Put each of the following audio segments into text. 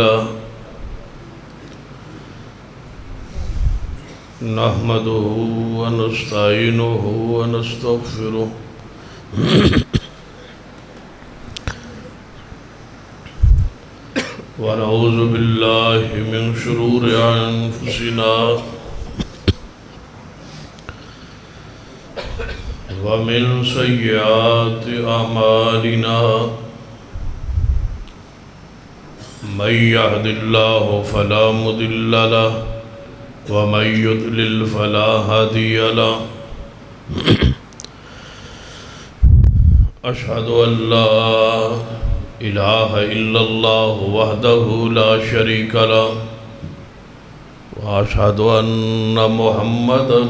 لله نحمده ونستعينه ونستغفره ونعوذ بالله من شرور أنفسنا ومن سيئات أعمالنا من يهد الله فلا مضل له ومن يضلل فلا هادي له أشهد أن لا إله إلا الله وحده لا شريك له وأشهد أن محمدًا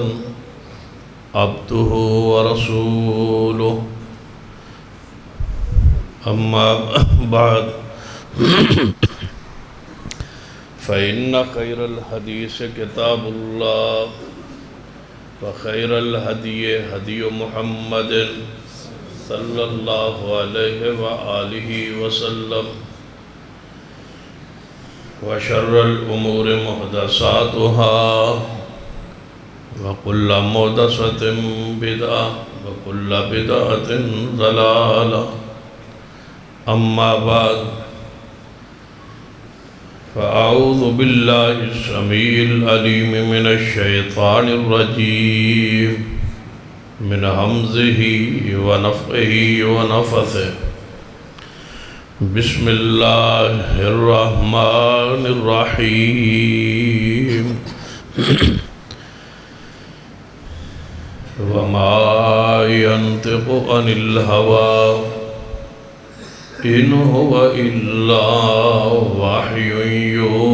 عبده ورسوله أما بعد فإن خير الحديث كتاب الله وخير الهدي هدي محمد صلى الله عليه وآله وسلم وشر الأمور محدثاتها وكل محدثة بدعة وكل بدعة ضلالة أما بعد فأعوذ بالله السميع العليم من الشيطان الرجيم من همزه ونفخه ونفثه بسم الله الرحمن الرحيم وما ينطق عن الهوى إن هو إلا وحي يوحى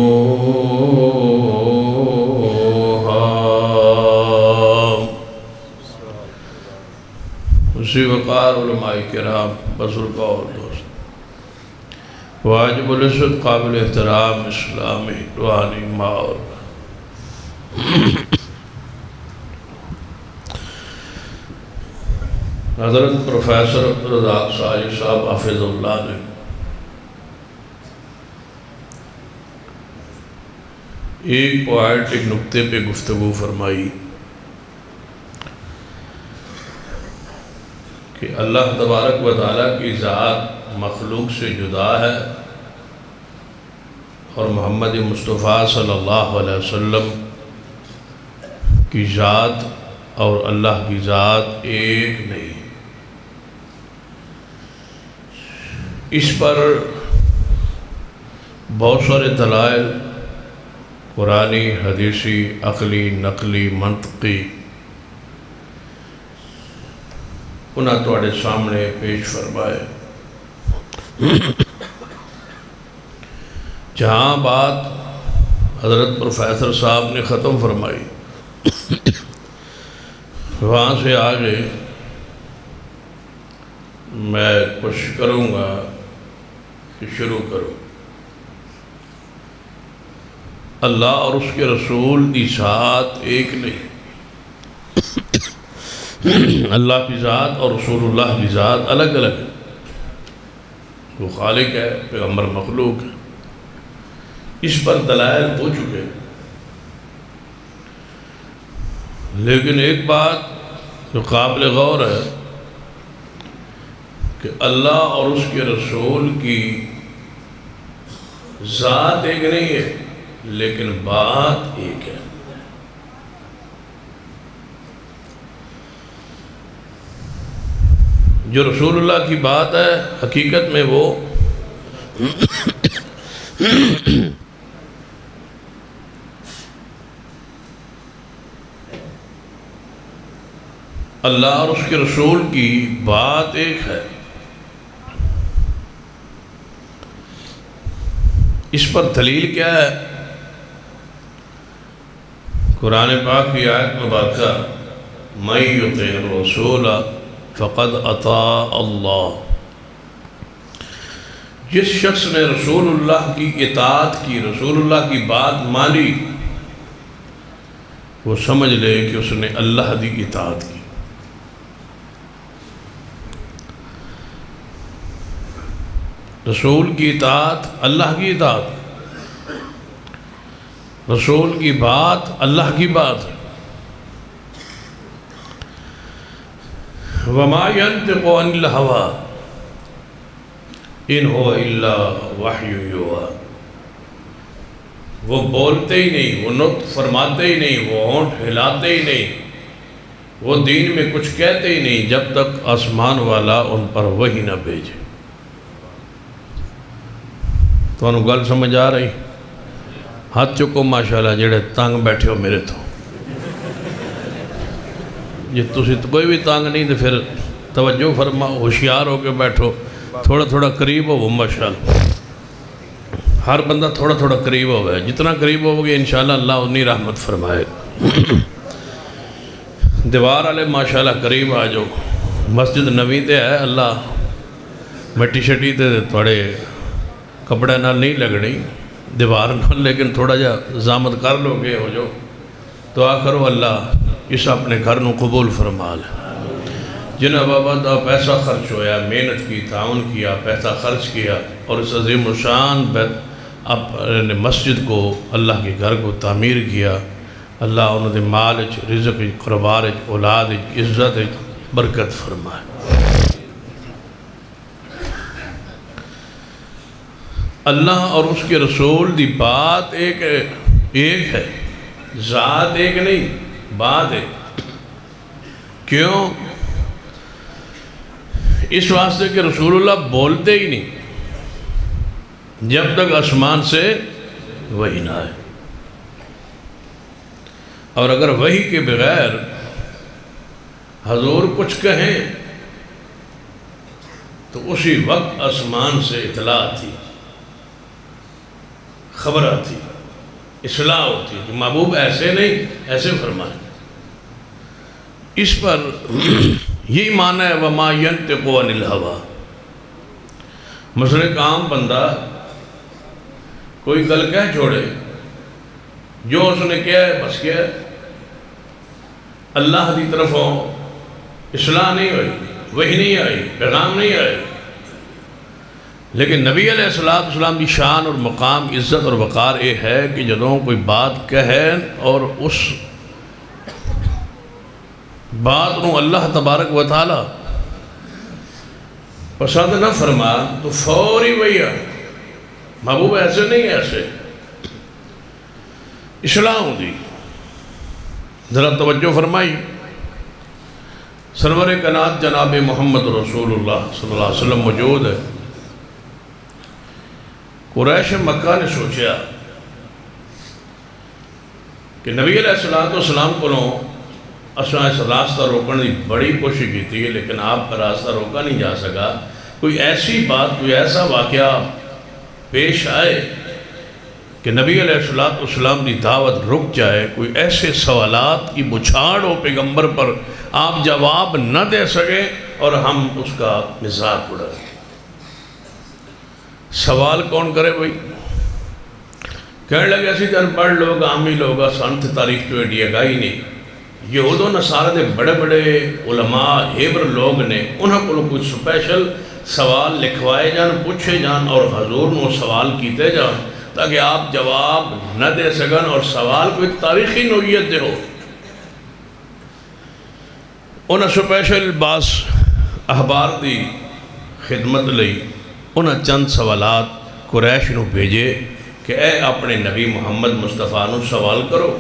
اسی وقار علماء کرام بزرگ اور دوست واجب العزت قابل احترام اسلامی روحانی ماحول حضرت پروفیسر عبدالرزاق ساجد صاحب حافظ اللہ نے ایک پوائنٹ ایک نکتے پہ گفتگو فرمائی کہ اللہ تبارک و تعالیٰ کی ذات مخلوق سے جدا ہے اور محمد مصطفیٰ صلی اللہ علیہ وسلم کی ذات اور اللہ کی ذات ایک نہیں۔ اس پر بہت سارے دلائل قرآنی، حدیثی، عقلی، نقلی، منطقی انہاں تواڈے سامنے پیش فرمائے۔ جہاں بات حضرت پروفیسر صاحب نے ختم فرمائی وہاں سے آگے میں کوشش کروں گا کہ شروع کروں۔ اللہ اور اس کے رسول کی ذات ایک نہیں، اللہ کی ذات اور رسول اللہ کی ذات الگ الگ ہے۔ وہ خالق ہے، پیغمبر مخلوق ہے۔ اس پر دلائل ہو چکے، لیکن ایک بات جو قابل غور ہے کہ اللہ اور اس کے رسول کی ذات ایک نہیں ہے لیکن بات ایک ہے۔ جو رسول اللہ کی بات ہے حقیقت میں وہ اللہ اور اس کے رسول کی بات ایک ہے۔ اس پر دلیل کیا ہے؟ قرآن پاک کی آیت مبارکہ مَن یُطِعِ الرَّسُولَ فَقَدْ أَطَاعَ اللَّهُ، جس شخص نے رسول اللہ کی اطاعت کی، رسول اللہ کی بات مانی، وہ سمجھ لے کہ اس نے اللہ کی اطاعت کی۔ رسول کی اطاعت اللہ کی اطاعت، رسول کی بات اللہ کی بات ہے۔ وَمَا يَنْطِقُ عَنِ الْهَوَىٰ إِنْ هُوَ إِلَّا وَحْيٌ يُوحَىٰ۔ وہ بولتے ہی نہیں، وہ نطق فرماتے ہی نہیں، وہ ہونٹ ہلاتے ہی نہیں، وہ دین میں کچھ کہتے ہی نہیں جب تک آسمان والا ان پر وحی نہ بھیجے۔ تو انہوں گل سمجھ آ رہی؟ ہاتھ چکو ماشاءاللہ جڑے تانگ بیٹھے ہو میرے تو، یہ تسی تو کوئی بھی تانگ نہیں، تو پھر توجہ فرماؤ، ہوشیار ہو کے بیٹھو، تھوڑا تھوڑا قریب ہو وہ ماشاءاللہ، ہر بندہ تھوڑا تھوڑا قریب ہو گئے، جتنا قریب ہو گئے انشاءاللہ اللہ اتنی رحمت فرمائے۔ دیوار والے ماشاءاللہ قریب آ جاؤ، مسجد نوی تے ہے، اللہ مٹی شٹی تے تھوڑے کپڑے نال نہیں لگنی دیوار نال، لیکن تھوڑا جا زامت کر لو گے ہو جو دعا کرو اللہ اس اپنے گھر نو قبول فرما لے۔ جنہ بابا دا پیسہ خرچ ہویا، محنت کی، تعاون کیا، پیسہ خرچ کیا اور اس عظیم الشان اپنے مسجد کو، اللہ کے گھر کو تعمیر کیا، اللہ انہوں نے مال رزق قربار اولاد عزت برکت فرمائے۔ اللہ اور اس کے رسول دی بات ایک ہے، ذات ایک نہیں، بات ہے۔ کیوں؟ اس واسطے کہ رسول اللہ بولتے ہی نہیں جب تک آسمان سے وحی نہ آئے، اور اگر وحی کے بغیر حضور کچھ کہیں تو اسی وقت آسمان سے اطلاع تھی، خبر آتی، اصلاح ہوتی کہ محبوب ایسے نہیں، ایسے فرمائیں۔ اس پر یہی معنی ہے وَمَا يَنْطِقُ عَنِ الْهَوَىٰ۔ مثلا ایک عام بندہ کوئی گل کہہ چھوڑے، جو اس نے کیا ہے بس کیا ہے، اللہ کی طرفوں اصلاح نہیں ہوئی، وحی نہیں آئی، پیغام نہیں آئی، لیکن نبی علیہ السلام کی شان اور مقام، عزت اور وقار یہ ہے کہ جدوں کوئی بات کہے اور اس بات نو اللہ تبارک و تعالی پسند نہ فرما تو فوری وہی ہے، محبوب ایسے نہیں ایسے، اصلاح ہوتی۔ ذرا توجہ فرمائی، سرور کائنات جناب محمد رسول اللہ صلی اللہ علیہ وسلم موجود ہے۔ قریش مکہ نے سوچیا کہ نبی علیہ السلام کو اساں اس راستہ روکنے کی بڑی کوشش کی تھی، لیکن آپ کا راستہ روکا نہیں جا سکا۔ کوئی ایسی بات، کوئی ایسا واقعہ پیش آئے کہ نبی علیہ السلام کی دعوت رک جائے، کوئی ایسے سوالات کی بچھاڑ ہو پیغمبر پر، آپ جواب نہ دے سکے اور ہم اس کا مزاق اڑائیں۔ سوال کون کرے بھائی؟ کہنے لگے ایسی جن پڑھ لوگ، عامی لوگ، سنت تاریخ تو ایڈیا گا ہی نہیں، یہود و نصارہ دے بڑے بڑے علماء ہیبر لوگ نے، انہوں کو کوئی سپیشل سوال لکھوائے جان، پوچھے جان اور حضور نو سوال کیتے جان تاکہ آپ جواب نہ دے سکن اور سوال کوئی تاریخی نوعیت دے ہو۔ انہوں سپیشل باس احبار دی خدمت لئی انہوں چند سوالات قریش نو بھیجے کہ اے اپنے نبی محمد مصطفیٰ نو سوال کرو۔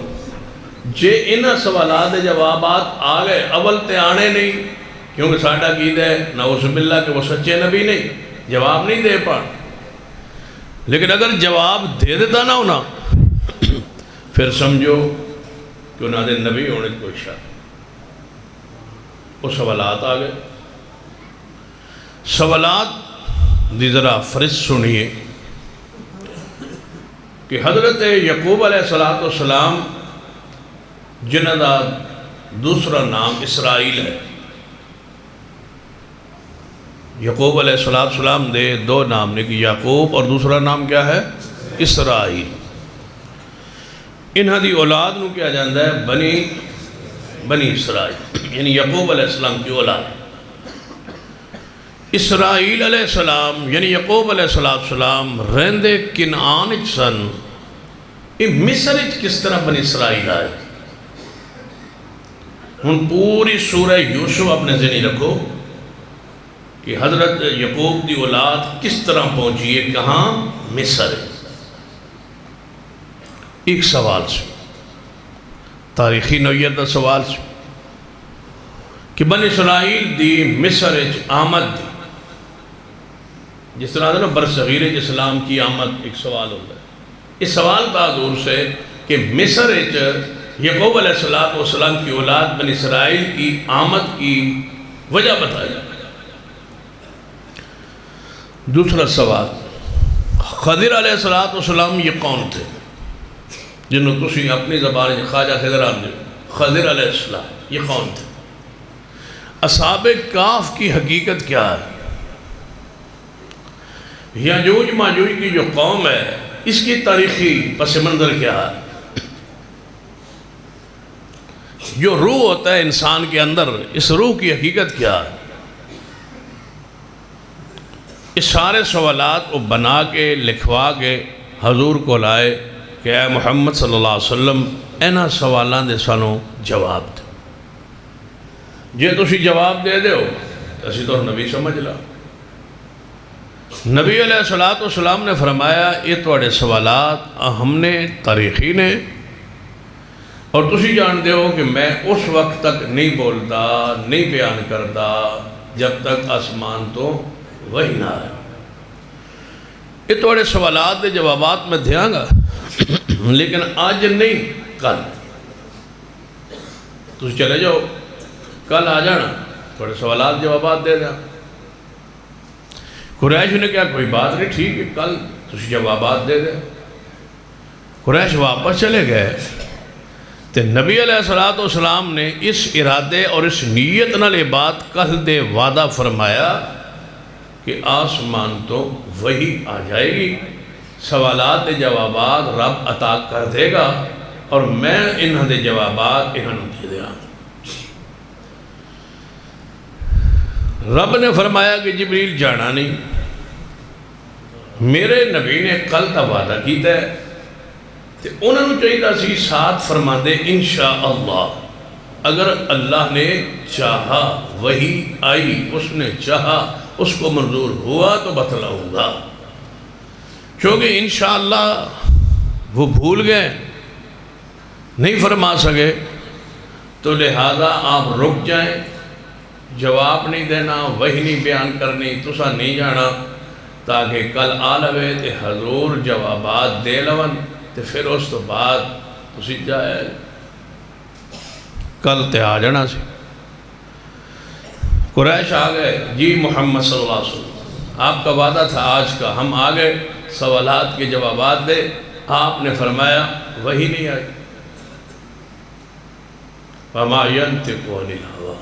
جے انہاں سوالات دے جوابات آ گئے، اول تے آنے نہیں، کیونکہ ساڈا عقیدہ ہے نعوذ باللہ کہ وہ سچے نبی نہیں، جواب نہیں دے پا، لیکن اگر جواب دے دیتا نہ ہونا پھر سمجھو کہ انہاں دے نبی ہونے کوئی شک۔ وہ سوالات آ گئے، سوالات دی ذرا فرست سنیے کہ حضرت یعقوب علیہ السلام جنہ دا دوسرا نام اسرائیل ہے، یعقوب علیہ السلام دے دو نام نے کہ یعقوب اور دوسرا نام کیا ہے؟ اسرائیل۔ انہاں دی اولاد نو کیا جاندہ ہے بنی اسرائیل، یعنی یعقوب علیہ السلام کی اولاد۔ اسرائیل علیہ السلام یعنی یعقوب علیہ السلام رہندے کنعان سن، یہ مصر کس طرح بنی اسرائیل آئے؟ ہن پوری سورہ یوسف اپنے ذہنی رکھو کہ حضرت یعقوب دی اولاد کس طرح پہنچی ہے کہاں؟ مصر۔ ایک سوال سے تاریخی نوعیت دا سوال سے کہ بنی اسرائیل دی مصر آمد دی، جس طرح نا برصغیر اسلام کی آمد ایک سوال ہوتا ہے۔ اس سوال کا حضور سے کہ مصر یعقوب علیہ السلام کی اولاد بنی اسرائیل کی آمد کی وجہ بتائی۔ دوسرا سوال، خضر علیہ السلام یہ کون تھے جنہوں تسی اپنی زبان خواجہ خضر آمدے؟ خضر علیہ السلام یہ کون تھے؟ اصحاب کاف کی حقیقت کیا ہے؟ یاجوج ماجوج کی جو قوم ہے اس کی تاریخی پس منظر کیا ہے؟ جو روح ہوتا ہے انسان کے اندر، اس روح کی حقیقت کیا ہے؟ اس سارے سوالات کو بنا کے لکھوا کے حضور کو لائے کہ اے محمد صلی اللہ علیہ وسلم اینا سوالان دے سانو جواب دے، جے تسی جواب دے دے ہو اسی تو نبی سمجھ لا۔ نبی علیہ السلام نے فرمایا یہ توڑے سوالات ہم نے تاریخی نے، اور تسی جان دے ہو کہ میں اس وقت تک نہیں بولتا نہیں بیان کرتا جب تک آسمان تو وہی نہ آئے۔ یہ توڑے سوالات دے جوابات میں دھیاں گا، لیکن آج نہیں کل تسی چلے جاؤ، کل آ جانا توڑے سوالات جوابات دے دیا۔ قریش نے کیا کوئی بات نہیں، ٹھیک ہے کل تسی جوابات دے دے۔ قریش واپس چلے گئے تو نبی علیہ السلام نے اس ارادے اور اس نیت نال بات کل دے وعدہ فرمایا کہ آسمان تو وہی آ جائے گی، سوالات دے جوابات رب عطا کر دے گا اور میں انہاں دے جوابات انہاں دے دیا۔ رب نے فرمایا کہ جبریل جانا نہیں، میرے نبی نے کل کا وعدہ کیتا ہے تو انہوں نے چاہیے سی ساتھ فرما دے انشاءاللہ، اگر اللہ نے چاہا وہی آئی، اس نے چاہا اس کو منظور ہوا تو بتلاؤں گا۔ چونکہ انشاءاللہ وہ بھول گئے نہیں فرما سکے تو لہذا آپ رک جائیں، جواب نہیں دینا، وہی نہیں بیان کرنی، تسا نہیں جانا، تاکہ کل آ لوے تے حضور جوابات دے لون تے پھر اس تو بعد تسی جائے کل تے آ جانا سی۔ قریش آ گئے، جی محمد صلی اللہ علیہ وسلم آپ کا وعدہ تھا آج کا، ہم آ گئے سوالات کے جوابات دے، آپ نے فرمایا وہی نہیں آئی۔ وَمَا يَنْتِقُ عَنِ الْهَوَىٰ،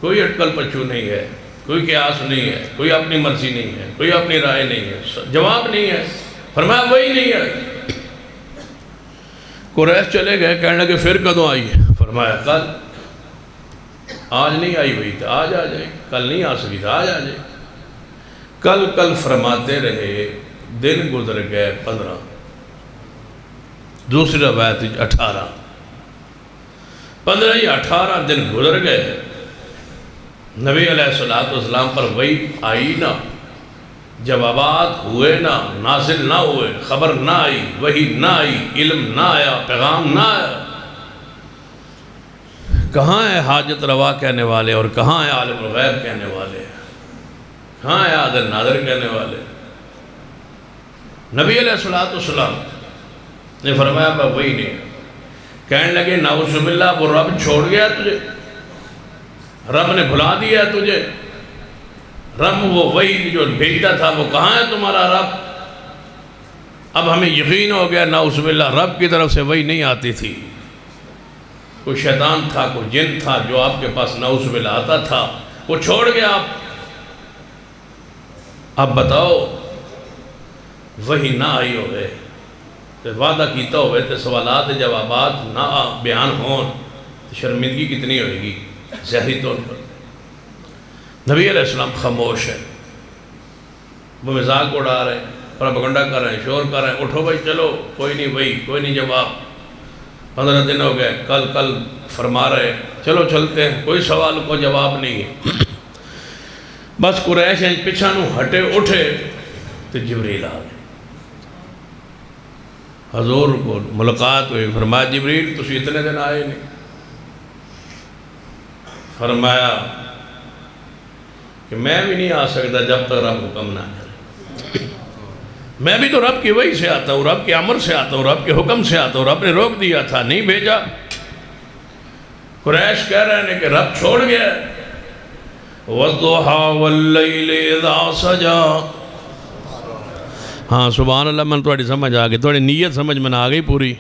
کوئی اٹکل پچو نہیں ہے، کوئی قیاس نہیں ہے، کوئی اپنی مرضی نہیں ہے، کوئی اپنی رائے نہیں ہے، جواب نہیں ہے، فرمایا وہی نہیں ہے۔ قریش چلے گئے، کہنے لگے پھر کدوں آئی ہے؟ فرمایا کل، آج نہیں آئی ہوئی تو آج آ جائے، کل نہیں آ سکی تو آج آ جائے۔ کل فرماتے رہے، دن گزر گئے 15، دوسری روایت 18، 15 یا 18 دن گزر گئے، نبی علیہ السلام پر وہی آئی نہ، جوابات ہوئے نہ، نازل نہ ہوئے، خبر نہ آئی، وہی نہ آئی، علم نہ آیا، پیغام نہ آیا۔ کہاں ہے حاجت روا کہنے والے اور کہاں ہے عالم الغیب کہنے والے، کہاں ہے عادل نادر کہنے والے؟ نبی علیہ السلام نے فرمایا پر وہی نہیں۔ کہنے لگے نعوذ باللہ وہ رب چھوڑ گیا تجھے، رب نے بھلا دیا تجھے، رب وہ وہی جو بھیجتا تھا وہ کہاں ہے تمہارا رب؟ اب ہمیں یقین ہو گیا نعوذ باللہ رب کی طرف سے وہی نہیں آتی تھی، کوئی شیطان تھا، کوئی جن تھا جو آپ کے پاس نعوذ باللہ آتا تھا، وہ چھوڑ گیا آپ۔ اب بتاؤ وہی نہ آئی ہوئے تو وعدہ کیتا ہوئے تو سوالات جوابات نہ بیان ہون تو شرمندگی کتنی ہوئے گی ظاہری طور پر۔ نبی علیہ السلام خاموش ہے، وہ مذاق اڑا رہے ہیں، پروپیگنڈا کر رہے ہیں، شور کر رہے ہیں، اٹھو بھائی چلو، کوئی نہیں بھائی، کوئی نہیں جواب، 15 دن ہو گئے، کل فرما رہے، چلو چلتے ہیں، کوئی سوال کو جواب نہیں ہے۔ بس قریش پیچھا نو ہٹے اٹھے تو جبریل آ گئے، حضور کو ملاقات ہوئی، فرمایا جبریل تسی اتنے دن آئے نہیں؟ فرمایا کہ میں بھی نہیں آ سکتا جب تک رب حکم نہ کرے، میں بھی تو رب کی وحی سے آتا ہوں، رب کے امر سے آتا ہوں، رب کے حکم سے آتا ہوں، رب نے روک دیا تھا، نہیں بھیجا۔ قریش کہہ رہے ہیں کہ رب چھوڑ گیا، وَالضُّحَى وَاللَّيْلِ إِذَا سَجَى۔ ہاں سبحان اللہ، من توڑی سمجھ آگئی، توڑی نیت سمجھ من آگئی پوری۔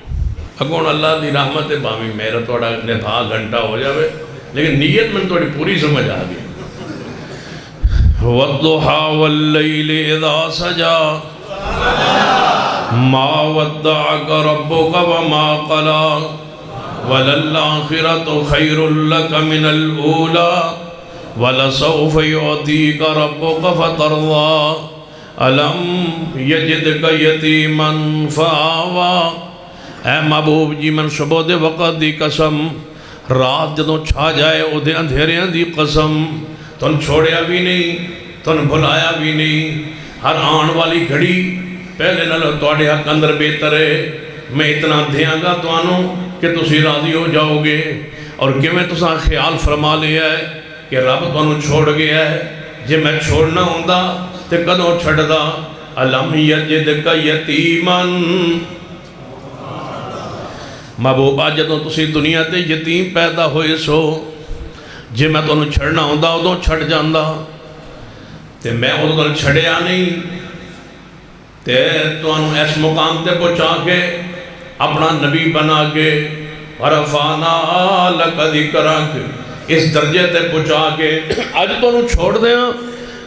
اگون اللہ دی رحمت بامی میرا توڑا نبھا گھنٹا ہو جاوے، لیکن نیت من توڑی پوری سمجھ آگئی۔ وَالضُّحَى وَاللَّيْلِ إِذَا سَجَى مَا وَدَّعَكَ رَبُّكَ وَمَا قَلَى وَلَلْآخِرَةُ خَيْرٌ لَكَ مِنَ الْأُولَى وَلَسَوْفَ يُعْطِيكَ رَبُّكَ فَتَرْضَى أَلَمْ يَجِدْكَ يَتِيمًا فَآوَى۔ اے محبوب جی من صبح دے وقت دی قسم، رات جدوں چھا جائے او دے اندھیریاں دی قسم، تن چھوڑیا بھی نہیں، تن بھلایا بھی نہیں، ہر آن والی گھڑی پہلے نالوں تواڈے حق اندر بہتر ہے، میں اتنا دیاں گا توانوں کہ تسی راضی ہو جاؤ گے۔ اور کیویں تساں خیال فرما لیا ہے کہ رب تانوں چھوڑ گیا ہے، جے میں چھوڑنا ہوندا تے کدوں چھڑدا۔ الم یجدک یتیمن، محبوبہ جدوں تسی دنیا تے یتیم پیدا ہوئے سو، جے میں تانوں چھڑنا ہوندا ادوں چھڑ جاندا، تے میں ادوں تانوں چھڑیا نہیں، تے تانوں اس مقام تے پہنچا کے اپنا نبی بنا کے ورفعنا لک ذکرک، اس درجے تے پہنچا کے اج تانوں چھوڑ دیاں۔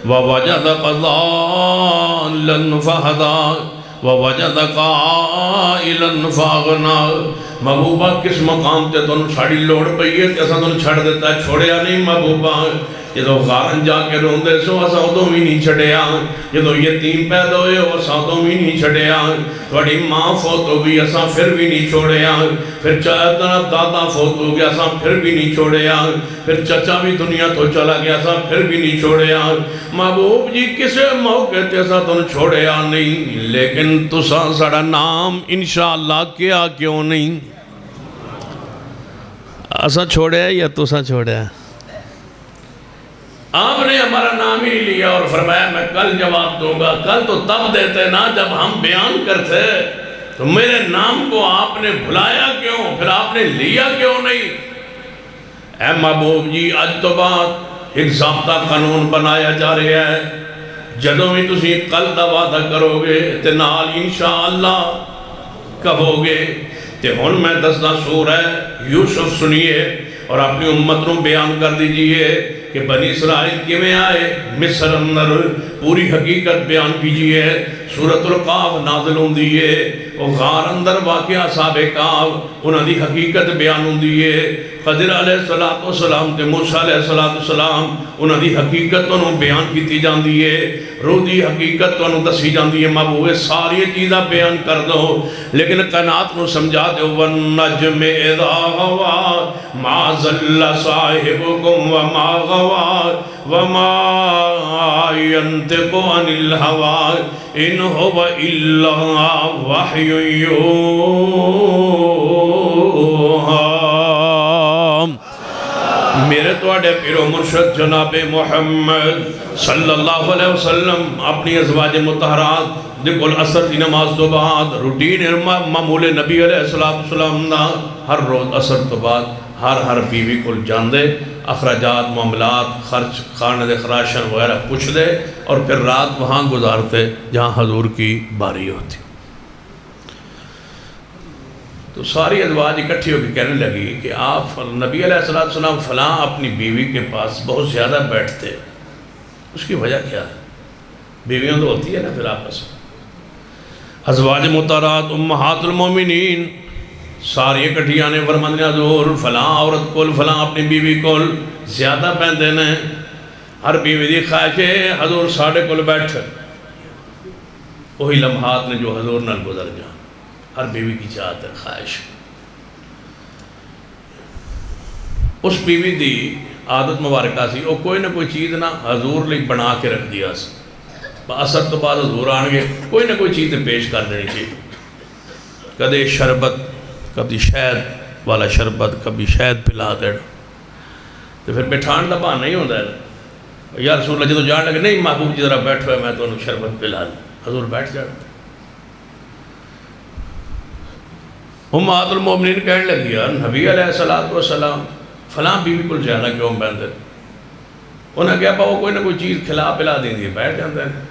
وَوَجَدَكَ ضَالًّا فَهَدَىٰ وَوَجَدَكَ عَائِلًا فَأَغْنَىٰ۔ محبوبہ کس مقام تے تانوں ساڑی لوڑ پئی ہے تے اساں تانوں چھڑ دیتا ہے، چھوڑیا نہیں محبوبہ۔ جدو غارن جا کے روندے سو اساں ادوں بھی نہیں چھڑیا، جدو یتیم پیدا ہوئے ہو اساں ادوں بھی نہیں چھڑیا، تواڈی ماں فوت ہو گئی اساں پھر بھی نہیں چھوڑیا، پھر دادا فوت ہو گیا اساں پھر بھی نہیں چھوڑیا، پھر چچا بھی دنیا تو چلا گیا اساں پھر بھی نہیں چھوڑیا۔ محبوب جی کسے موقع تے اساں تانوں چھوڑیا نہیں، لیکن تساں ساڑا نام انشاءاللہ کیا کیوں نہیں؟ اساں چھوڑیا یا تساں چھوڑیا؟ آپ نے ہمارا نام ہی لیا اور فرمایا میں کل جواب دوں گا۔ کل تو تب دیتے نا جب ہم بیان کرتے، تو میرے نام کو آپ نے بھلایا کیوں؟ پھر آپ نے لیا کیوں نہیں؟ اے محبوب جی اج تو بعد ایک ضابطہ قانون بنایا جا رہا ہے، جدوں بھی تسی کل دا وعدہ کرو گے تے نال انشاءاللہ کہو گے۔ تے ہن میں دسنا سورہ یوسف سنیے اور اپنی امت نو بیان کر دیجئے کہ بنی اسرائیل کیویں آئے مصر اندر، پوری حقیقت بیان کیجئے۔ سورۃ القاف نازل ہوندی ہے، وہ غار اندر واقعہ صاحب کاف انہاں دی حقیقت بیان ہوندی ہے۔ خضر علیہ السلام تے موسیٰ علیہ السلام انہاں دی حقیقت انہوں بیان کیتی جاندی ہے، روح دی حقیقت انہوں دسی جاندی ہے۔ محبوب ساری چیزاں بیان کر دو، لیکن قنات نو سمجھا دو۔ وَالنَّجْمِ اِذَا غَوَىٰ مَا ضَلَّ صَاحِبُكُمْ وَمَا غَوَىٰ وَمَا يَنطِقُ عَنِ الْهَوَىٰ إِنْ هُوَ إِلَّا وَحْيٌ يُوحَىٰ۔ میرے توڑے پیرو مرشد جناب محمد صلی اللہ علیہ وسلم اپنی ازواج مطہرات دیکھو اثر دی نماز تو بعد روٹین معمول نبی علیہ السلام نا ہر روز اثر تو بعد ہر بیوی کو جان دے، اخراجات معاملات خرچ خانے دے خراشن وغیرہ پوچھ دے، اور پھر رات وہاں گزارتے جہاں حضور کی باری ہوتی۔ تو ساری ازواج اکٹھی ہو کے کہنے لگی کہ آپ نبی علیہ السلام فلاں اپنی بیوی کے پاس بہت زیادہ بیٹھتے، اس کی وجہ کیا ہے؟ بیویاں تو ہوتی ہے نا پھر آپس میں۔ ازواج مطہرات امہات المومنین ساری اکٹھی آنے فرماندے حضور فلاں عورت کول فلاں اپنی بیوی کول زیادہ پہندے نے، ہر بیوی دی خواہش ہے حضور ساڑھے کول بیٹھ، وہی لمحات نے جو حضور نال گزر جان. ہر بیوی کی چاہت ہے، خواہش. اس بیوی دی عادت مبارکہ سی وہ کوئی نہ کوئی چیز نہ حضور لئی بنا کے رکھ دیا سی. اثر تو بعد حضور آن گے کوئی نہ کوئی چیز پیش کر دینی چاہیے. کدے شربت، کبھی شہد والا شربت، کبھی شہد پلا دین. تو پھر بٹھان کا بہانہ نہیں ہوتا ہے. یا رسول اللہ جدو جان لگے نہیں محبوب جی ذرا بیٹھو ہے میں تو انہوں شربت پلا دوں. حضور بیٹھ جانا. امہات المومنین کہنے لگی یار نبی علیہ السلام فلاں بیوی کو جانا کیوں بہن دے. انہیں کہا پاؤ کوئی نہ کوئی چیز کھلا پلا دیں دی بیٹھ جاندے ہیں.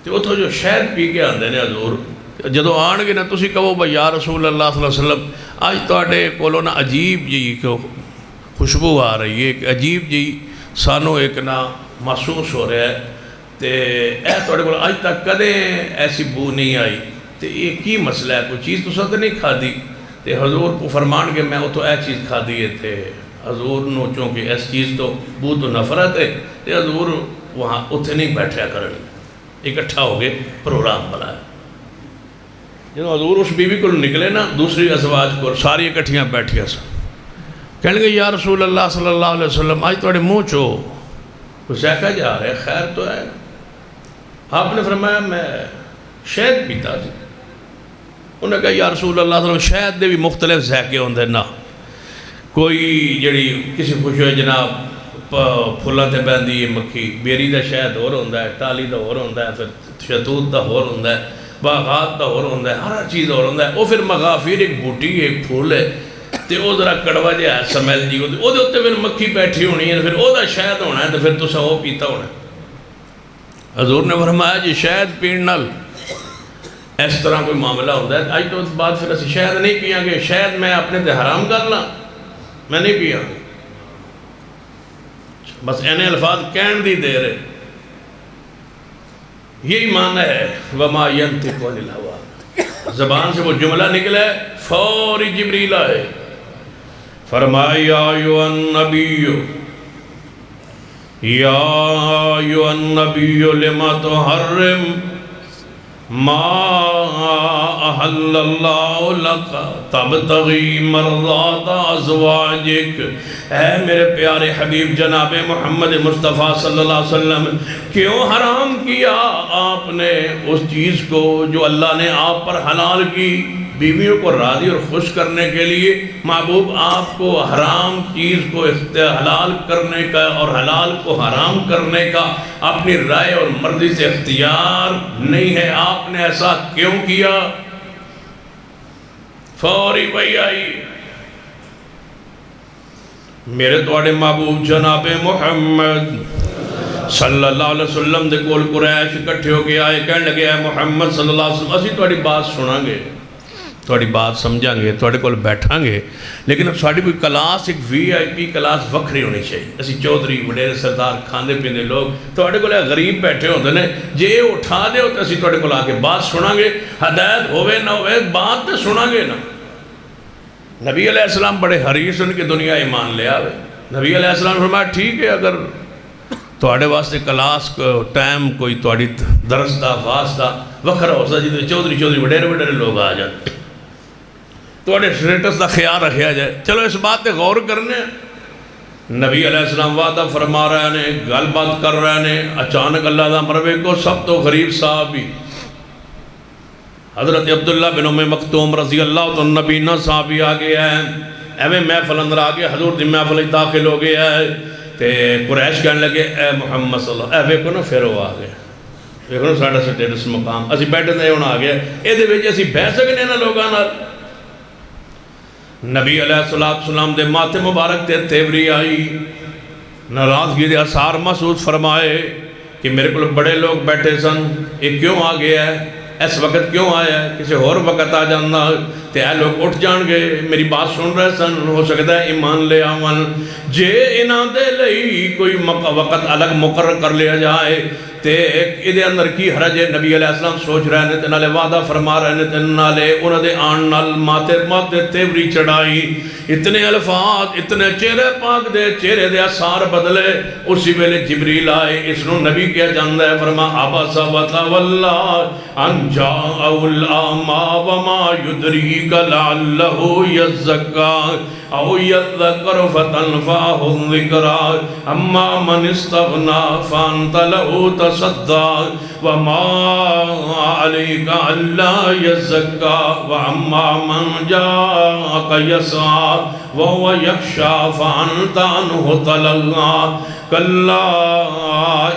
تو اتھو جو شہد پی کے آندے نے حضور جدو آن گے نا تسی کہو بھائی یا رسول اللہ صلی اللہ علیہ وسلم آج تواڈے کولوں نا عجیب جی خوشبو آ رہی ہے، ایک عجیب جی سانو ایک نا محسوس ہو رہا ہے تے اے تواڈے کول آج تک کدے ایسی بو نہیں آئی تے یہ کی مسئلہ ہے، کوئی چیز تو ساتھ نہیں کھا دی. تے حضور کو فرمان کے میں اتھو اے چیز کھا دیئے تھے. حضور نو چونکہ اس چیز تو بو تو نفرت ہے تے حضور وہاں اتھے نہیں بیٹھا کرنے اکٹھا ہو گئے پروگرام بنایا. جب حضور اس بیوی کو نکلے نا دوسری ازواج کو ساری اکٹھیاں بیٹھیا سا کہنے گے یا رسول اللہ صلی اللہ علیہ وسلم آج توڑے منہ چو کچھ ذائقہ جا رہا ہے خیر تو ہے. آپ نے فرمایا میں شہد پیتا جی. انہوں نے کہا یا رسول اللہ صلی اللہ علیہ وسلم شہد دے بھی مختلف ذائقے ہوندے نا. کوئی جڑی کسی خوشی ہوئے جناب پھولاں تے بہندی مکھی بیری دا شہد اور ہوندہ ہے، ٹالی دا اور ہوندہ ہے، پھر شہتوت دا اور ہوندہ ہے، باغات دا اور ہوندہ ہے، ہر چیز اور ہوندہ ہے. وہ پھر مغافیر ایک بوٹی ایک پھول ہے تے او ذرا کڑوا جا ہے سمیل جی او دے اتے پھر مکھی بیٹھی ہونی ہے پھر او دا شہد ہونا ہے تو پھر تسا وہ پیتا ہونا ہے. حضور نے فرمایا جی شہد پین نال اس طرح کوئی معاملہ ہوندہ ہے آج تو اس بعد پھر اسی شہد نہیں پیاں گے. شہد میں اپنے تے حرام کر لاں میں نہیں پیاں گے. بس اینے الفاظ کہن دی دے رہے یہی معنی ہے وَمَا يَنْتِقُ عَنِ الْهَوَىٰ. زبان سے وہ جملہ نکلے فوری جبریل آئے فرمایا یا ایوہ النبی لما تحرم ما احل اللہ لکا تبتغی مرضات ازواجک. اے میرے پیارے حبیب جناب محمد مصطفیٰ صلی اللہ علیہ وسلم کیوں حرام کیا آپ نے اس چیز کو جو اللہ نے آپ پر حلال کی بیویوں کو راضی اور خوش کرنے کے لیے. محبوب آپ کو حرام چیز کو حلال کرنے کا اور حلال کو حرام کرنے کا اپنی رائے اور مرضی سے اختیار نہیں ہے. آپ نے ایسا کیوں کیا؟ فوری وحی آئی میرے توڑے محبوب جناب محمد صلی اللہ علیہ وسلم دے کول قریش اکٹھے ہو کے آئے کہنے لگے اے محمد صلی اللہ علیہ وسلم اسی توڑی بات سناں گے توڑی بات سمجھاں گے توڑے کول بیٹھاں گے لیکن اب ساڑھی کوئی کلاس ایک وی آئی پی کلاس وکھری ہونی چاہیے. اسی چودھری وڈیر سردار کھاندے پیندے لوگ توڑے کول غریب بیٹھے ہوندے نے جے اٹھا دے ہوتے اسی توڑے کول آکے بات سناں گے ہدایت ہوئے نہ ہوئے بات تے سناں گے نا. نبی علیہ السلام بڑے حریص ان کی دنیا ایمان لے آوے. نبی علیہ السلام فرمایا ٹھیک ہے اگر توڑے واسطے کلاس کو ٹائم کوئی توڑی درس دا واسطہ وکھرا ہو سا جی چودھری وڈیر لوگ آ جاتے توڑے سٹیٹس دا خیال رکھیا جائے. چلو اس بات تے غور کرنے نبی علیہ السلام وعدہ فرما رہے ہیں گل بات کر رہے ہیں اچانک اللہ دا مروے کو سب تو غریب صحابی حضرت عبداللہ بن ام مکتوم رضی اللہ تو نبینا صحابی آگے ہیں ایویں محفل اندر آگے حضور دی محفل داخل ہو گیا ہے تے قریش کہنے لگے اے محمد صلی اللہ علیہ وسلم اے پھر وہ آگے ویکھو ساڈا سٹیٹس مقام اسی بیٹھے تے ہونا آ گیا اے دے وچ اسی بہ سکنے نا لوگاں نال. نبی علیہ السلام دے ماتھے مبارک تے تیوری آئی ناراضگی دے اثار محسوس فرمائے کہ میرے کو بڑے لوگ بیٹھے سن یہ کیوں آ گیا ہے اس وقت کیوں آیا ہے کسی اور وقت آ جانا. تے اے لوگ اٹھ جان گے میری بات سن رہے سن ہو سکتا ہے ایمان لے آون جے انہاں دے لئی کوئی وقت الگ مقرر کر لیا جائے تے ادھے اندر کی حرج ہے نبی علیہ السلام سوچ رہے ہیں تے نالے وعدہ فرما رہے ہیں تے نالے انہاں دے آن نال ماتے تیوری چڑھائی اتنے الفاظ اتنے چہرے پاک دے چہرے دے اثار بدلے اسی ویلے جبریل آئے اس نو نبی کیا جاندہ ہے فرما عبس وتولی ان جاءہ الاعمی وما یدریک لعلہ یزکی او یذکر فتنفعہ الذکری اما من استغنا فانت لہو تصدی وما علیک الا یزکی واما من جاءک یسعی وهو يخشى فأنت عنه تلهى كلا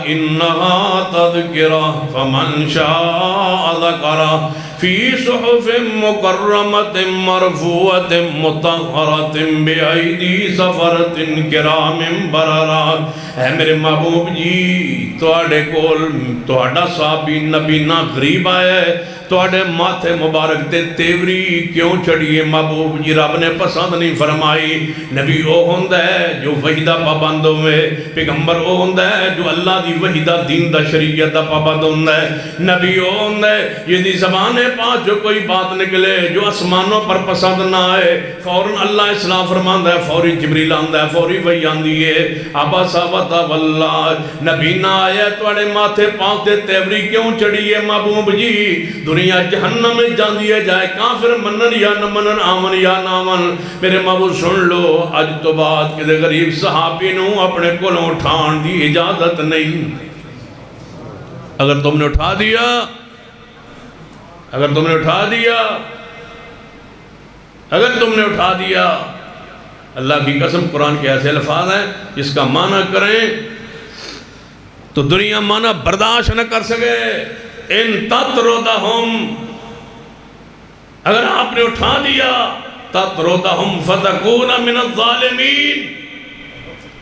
إنها تذكرة فمن شاء ذكره في صحف مكرمة مرفوعة مطهرة بأيدي سفرة كرام بررة اے میرے محبوب جی تواڈے کول تواڈا صحابی نبی نہ غریب آیا ہے تواڈے ماتھے مبارک تے تیوری کیوں چڑھیے محبوب جی رب نے پسند نہیں فرمائی نبی او ہوندہ ہے جو وحیدہ پابند ہوئے پیغمبر او ہوندہ ہے جو اللہ دی وحیدہ دین دا شریعت دا پابند ہوندہ ہے نبی او ہوندہ ہے یہ دی زبانیں پاس جو کوئی بات نکلے جو اسمانوں پر پسند نہ آئے فوراً اللہ اسلام فرماندہ ہے فوری جبریل آندہ ہے فوری وحی آندی ہے آبا صاحبتا واللہ نبی نہ آیا تواڈے ماتھے پاس تے تیوری کیوں چڑھیے محبوب جی دنیا جہنم میں جاندی ہے جائے کافر منن یا نہ منن آمن یا نہ آمن میرے محبوب سن لو اج تو بعد کہ غریب صحابی نو اپنے کولوں اٹھان دی اجازت نہیں اگر تم نے اٹھا دیا اگر تم نے اٹھا دیا اللہ کی قسم قرآن کے ایسے الفاظ ہیں جس کا معنی کریں تو دنیا معنی برداشت نہ کر سکے ان تطردہم اگر آپ نے اٹھا دیا تطردہم فتکون من الظالمین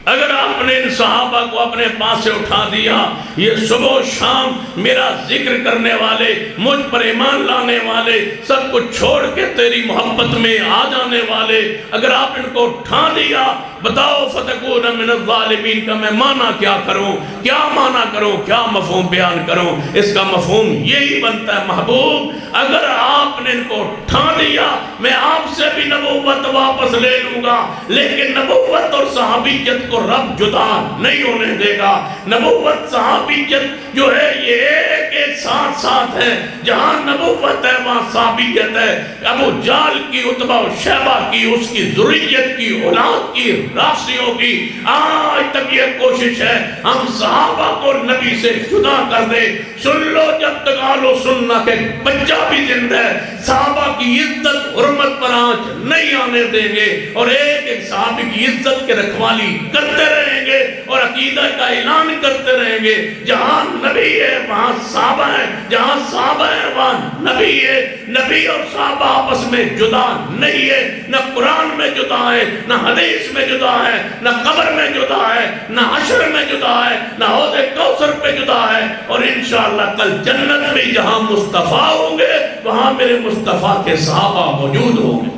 اگر آپ نے ان صحابہ کو اپنے پاس سے اٹھا دیا یہ صبح و شام میرا ذکر کرنے والے مجھ پر ایمان لانے والے سب کچھ چھوڑ کے تیری محبت میں آ جانے والے اگر آپ ان کو اٹھا دیا بتاؤ فتکون من الظالمین کا میں معنی کیا کروں کیا معنی کروں کیا مفہوم بیان کروں اس کا مفہوم یہی بنتا ہے محبوب اگر آپ نے ان کو اٹھا دیا میں آپ سے بھی نبوت واپس لے لوں گا لیکن نبوت اور صحابیت کو رب جدا نہیں ہونے دے گا نبوت صحابیت جو ہے یہ ایک ساتھ ساتھ ہے جہاں نبوت ہے وہاں صحابیت ہے ابو جال کی عتبہ و شیبہ کی اس کی ذریت کی اولاد کی راسیوں کی آج تک یہ کوشش ہے ہم صحابہ کو نبی سے جدا کر دیں سن لو جب تک آلو سننا کہ بچہ بھی زندہ ہے صحابہ کی عزت حرمت پر آنچ نہیں آنے دیں گے اور ایک صحابی کی عزت کے رکھوالی کرتے رہیں گے اور عقیدہ کا اعلان کرتے رہیں گے جہاں نبی ہے وہاں صحابہ ہے جہاں صحابہ ہے وہاں نبی ہے نبی اور صحابہ آپس میں جدا نہیں ہے نہ قرآن میں جدا ہے نہ حدیث میں جدا ہے نہ قبر میں جدا ہے نہ حشر میں جدا ہے نہ حوض کوثر پہ جدا ہے اور انشاءاللہ کل جنت میں جہاں مصطفیٰ ہوں گے وہاں میرے مصطفیٰ کے صحابہ موجود ہوں گے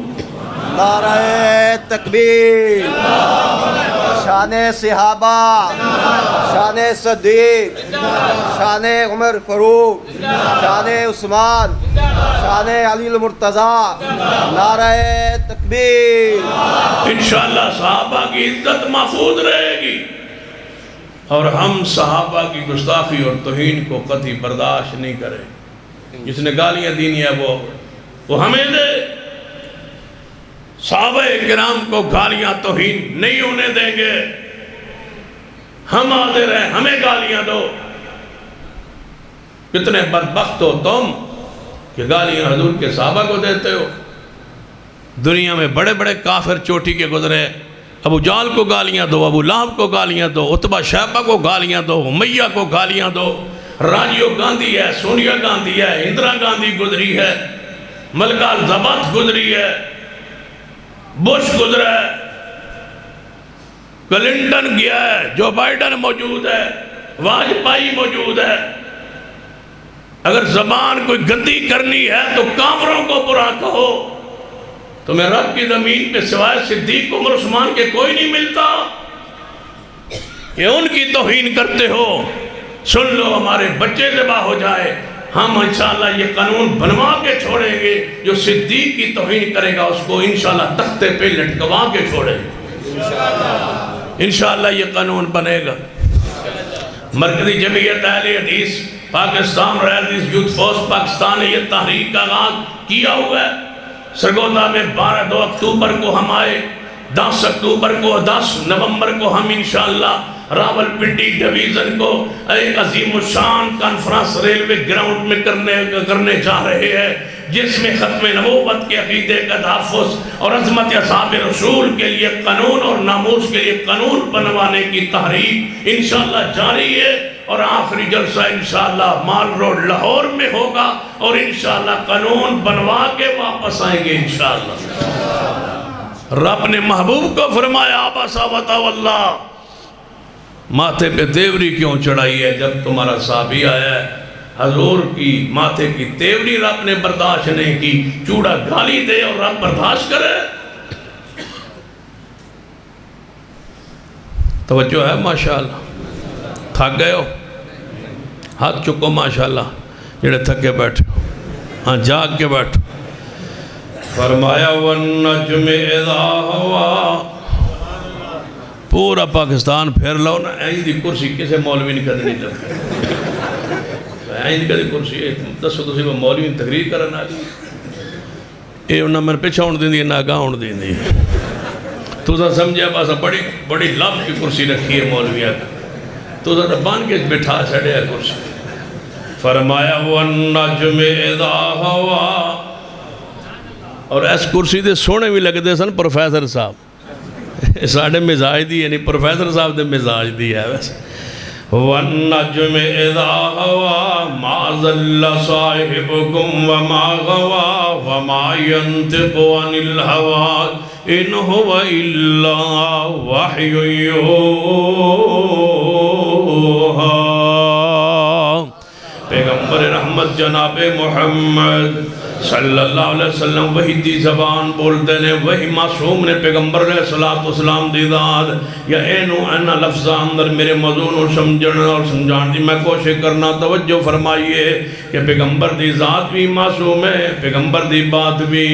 نعرہ تکبیر شان صحابہ شان صدیق شان عمر فاروق شان عثمان شان علی المرتضی نعرہ تکبیر انشاءاللہ صحابہ کی عزت محفوظ رہے گی اور ہم صحابہ کی گستاخی اور توہین کو قطعی برداشت نہیں کریں جس نے گالیاں دینی ہے وہ ہمیں دے صحابہ کرام کو گالیاں توہین نہیں ہونے دیں گے ہم حاضر ہیں ہمیں گالیاں دو کتنے بدبخت ہو تم کہ گالیاں حضور کے صحابہ کو دیتے ہو دنیا میں بڑے بڑے کافر چوٹی کے گزرے ابو جال کو گالیاں دو ابو لہب کو گالیاں دو عتبہ شیبہ کو گالیاں دو امیہ کو گالیاں دو راجیو گاندھی ہے سونیا گاندھی ہے اندرا گاندھی گزری ہے ملکہ الزبتھ گزری ہے بش گزرا ہے کلنٹن گیا ہے جو بائیڈن موجود ہے واجپائی موجود ہے اگر زبان کوئی گندی کرنی ہے تو کافروں کو برا کہو تمہیں رب کی زمین پہ سوائے صدیق عمر عثمان کے کوئی نہیں ملتا کہ ان کی توہین کرتے ہو. سن لو ہمارے بچے ذبح ہو جائے ہم انشاءاللہ یہ قانون بنوا کے چھوڑیں گے. جو صدیق کی توہین کرے گا اس کو انشاءاللہ تختے پہ لٹکوا کے چھوڑیں گے. انشاءاللہ یہ قانون بنے گا. مرکزی جمعیت اہل حدیث پاکستان رائل حدیث یوتھ فورس پاکستان نے یہ تحریک کا آغاز کیا ہوا ہے. سرگودا میں 2 اکتوبر کو ہم آئے, 10 اکتوبر کو, 10 نومبر کو ہم انشاءاللہ راول پنڈی ڈویژن کو ایک عظیم الشان کانفرنس ریلوے گراؤنڈ میں کرنے جا رہے ہیں, جس میں ختم نبوت کے عقیدے کا تحفظ اور عظمت اصحاب رسول کے لیے قانون اور ناموس کے لیے قانون بنوانے کی تحریک انشاءاللہ جاری ہے. اور آخری جلسہ انشاءاللہ مال روڈ لاہور میں ہوگا اور انشاءاللہ قانون بنوا کے واپس آئیں گے انشاءاللہ. رب نے محبوب کو فرمایا آباسا وتولا, ماتھے پہ تیوری کیوں چڑھائی ہے جب تمہارا صحابی آیا ہے. حضور کی ماتھے کی تیوری رب نے برداشت نہیں کی, چوڑا گالی دے اور رب برداشت کرے. توجہ ہے ماشاءاللہ. تھک گئے ہو ہاتھ چکو ماشاءاللہ, جڑے تھکے بیٹھے ہو ہاں جاگ کے بیٹھو. فرمایا والنجم اذا ہوا, پورا پاکستان پھر لو نا. این دی کرسی کسے مولوی نہیں کدھے نہیں لگتا, این دی کدھے کرسی دسو تسی وہ مولوی تقریر کرنا دی اے انہاں میں پیچھا ہون دیں دی نہ گاہ ہون دیں دی. تو سا سمجھے باسا بڑی لب کی کرسی رکھی ہے مولویہ کا, تو ذرا بان کے بٹھا چھڑے ہے کرسی. فرمایا والنجم اذا ہوا, اور اس کرسی دے سونے بھی لگتے سن پروفیسر صاحب, ساڑھے مزاج دی یعنی پروفیسر صاحب دے مزاج دی ہے ویسے. والنجم اذا ہوا ما ضل صاحبكم وما غوا وما ينطق عن الهوى ان هو الا وحی یوحی. پیغمبر رحمت جناب محمد صلی اللہ علیہ وسلم وہی دی زبان بولتے نے, وہی معصوم نے پیغمبر علیہ السلام دی ذات یا اینو اینا لفظہ اندر میرے مضون اور سمجھن اور سمجھان دی میں کوشش کرنا. توجہ فرمائیے کہ پیغمبر دی ذات بھی معصوم ہے, پیغمبر دی بات بھی,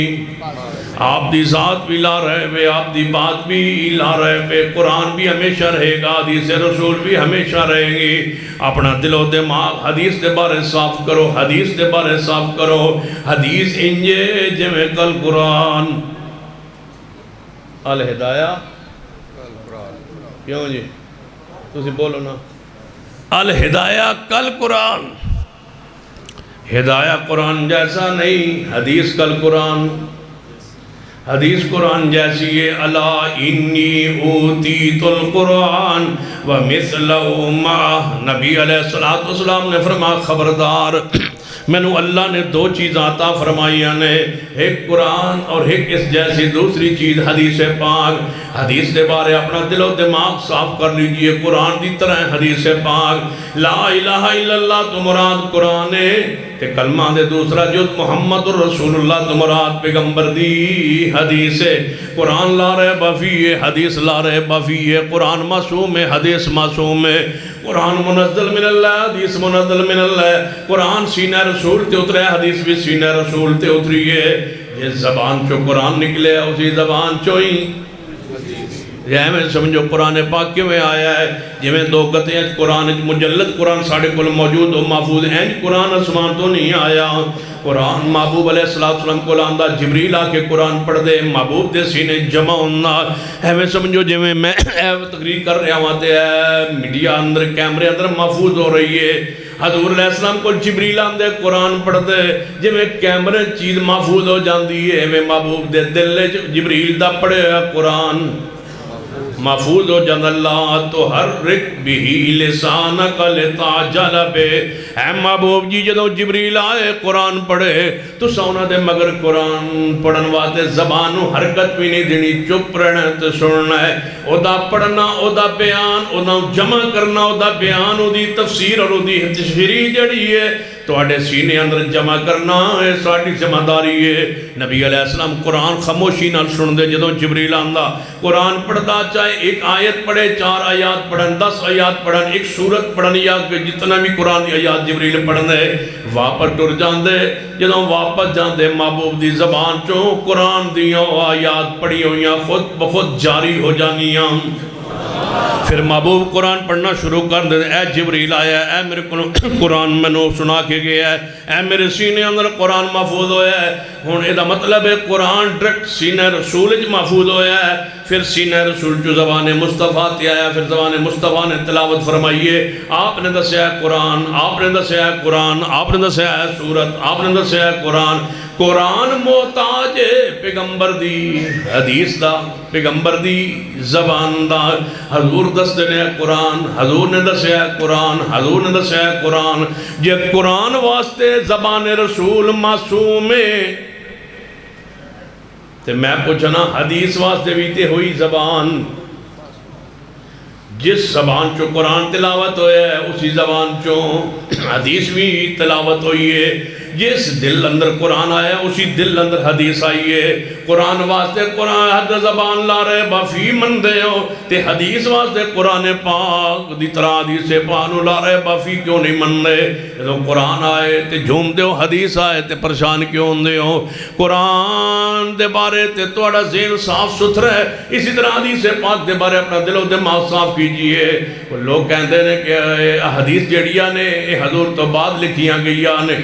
آپ دی ذات بھی لا رہے ہوئے, آپ دی بات بھی لا رہے ہوئے. قرآن بھی ہمیشہ رہے گا, حدیث رسول بھی ہمیشہ رہیں گی. اپنا دل و دماغ حدیث دے بارے صاف کرو, حدیث دے بارے صاف کرو. حدیث انجے جمع کل قرآن. الہدایہ کیوں جی تسی بولو نا, الہدایہ کل قرآن. ہدایہ قرآن جیسا نہیں, حدیث کل قرآن. حدیث قرآن جیسی ہے, الا انی اوتیت القرآن ومثلہ معہ. نبی علیہ السلام نے فرمایا خبردار, میں نے اللہ نے 2 چیز عطا فرمائیاں نے, ایک قرآن اور ایک اس جیسی دوسری چیز حدیث پاک. حدیث دے بارے اپنا دل و دماغ صاف کر لیجئے, قرآن دی طرح حدیث پاک. لا الہ الا اللہ تو مراد قرآن ہے, کہ کلمہ دے دوسرا جز محمد الرسول اللہ تو مراد پیغمبر دی حدیث ہے. قرآن لا رہے بفی ہے, حدیث لا رہے بفی ہے. قرآن معصوم ہے, حدیث معصوم ہے. قرآن منزل من اللہ, حدیث منزل من اللہ. قرآن سینہ رسول تے اترے, حدیث بھی سینہ رسول تے اتری ہے. جس زبان چو قرآن نکلے اسی زبان چوئی یہ میں سمجھو قرآن پاک کیوں میں آیا ہے. جی میں 2 قطعیں قرآن مجلد قرآن ساڑھے کل موجود و محفوظ ہیں. قرآن اسمان تو نہیں آیا. قرآن محبوب علیہ السلام کو لاندہ جبریل آ کے قرآن پڑھ دے, محبوب دے سینے جمع ہونا ہے. میں سمجھو جی میں تقریر کر رہا ہوں تے میڈیا اندر کیمرے اندر محفوظ ہو رہی ہے. حضور علیہ السلام کو جبریل آندے قرآن پڑھ دے, جی میں کیمرے چیز محفوظ ہو جاندی ہے. میں محبوب دے دل جبریل دا پڑھے قرآن محفوظ ہو جاندہ. اللہ تو حرک بھی لسانک لتعجل بے. اے محبوب جی جدو جبریل آئے قرآن پڑھے تو سونا دے, مگر قرآن پڑھن واتے زبانوں حرکت بھی نہیں دینی, چپ رہنا تو سننا ہے. او دا پڑھنا, او دا بیان, او دا جمع کرنا, او دا بیان, او دی تفسیر اور او دی تشریح جڑی ہے توڑے سینے اندر جمع کرنا ہے ساڑھی ذمہ داری ہے۔ نبی علیہ السلام قرآن خاموشی نال سن دے، جدوں جبریل آندا قرآن پڑھدا، چاہے ایک آیت پڑھے، 4 آیات پڑھن، 10 آیات پڑھن، ایک سورت پڑھن، یا جتنا بھی قرآن دی آیات جبریل پڑھن دے، واپس ٹر جاندے۔ جدوں واپس جاندے محبوب دی زبان چوں قرآن دیاں آیات پڑھی ہویاں خود بخود جاری ہو جانیاں۔ پھر محبوب قرآن پڑھنا شروع کر دے، اے جبریل آیا، اے میرے قرآن میں نو سنا کے گیا ہے، اے میرے سینے اندر قرآن محفوظ ہویا ہے۔ ہون اے دا مطلب ہے قرآن ڈریکٹ سینہ رسول اچ محفوظ ہویا ہے۔ پھر سینہ رسول جو زبان مصطفیٰ تے آیا، پھر زبان مصطفیٰ نے تلاوت فرمائیے۔ آپ نے دسیا ہے قرآن، آپ نے دسیا ہے قرآن، آپ نے دسیا ہے سورت، آپ نے دسیا ہے قرآن۔ قرآن محتاج پیغمبر دی حدیث دا، پیغمبر دی زبان دا۔ حضور دس دنے قرآن، حضور نے دسیا ہے قرآن، حضور نے دسیا ہے قرآن۔ جے قرآن واسطے زبان رسول معصوم ہے، تو میں پوچھنا حدیث واسطے بھی تے ہوئی زبان۔ جس زبان چو قرآن تلاوت ہویا ہے اسی زبان چو حدیث بھی تلاوت ہوئی ہے۔ جس دل اندر قرآن آیا اسی دل اندر حدیث آئی ہے۔ قرآن واسطے قرآن حد زبان لا رہے بافی من دے ہو، تے حدیث واسطے قرآن پاک دی طرح حدیث پانو لا رہے بافی کیوں نہیں من دے؟ جب قرآن آئے تے جھوم دے ہو، حدیث آئے تے پریشان کیوں دے ہو؟ قرآن دے بارے تے توڑا ذہن صاف ستھرا ہے، اسی طرح حدیث پاک دے بارے اپنا دل و دماغ صاف کیجئے۔ لوگ کہندے نے کہ حدیث جڑیاں نے حضور تو بعد لکھیاں گئیاں نے،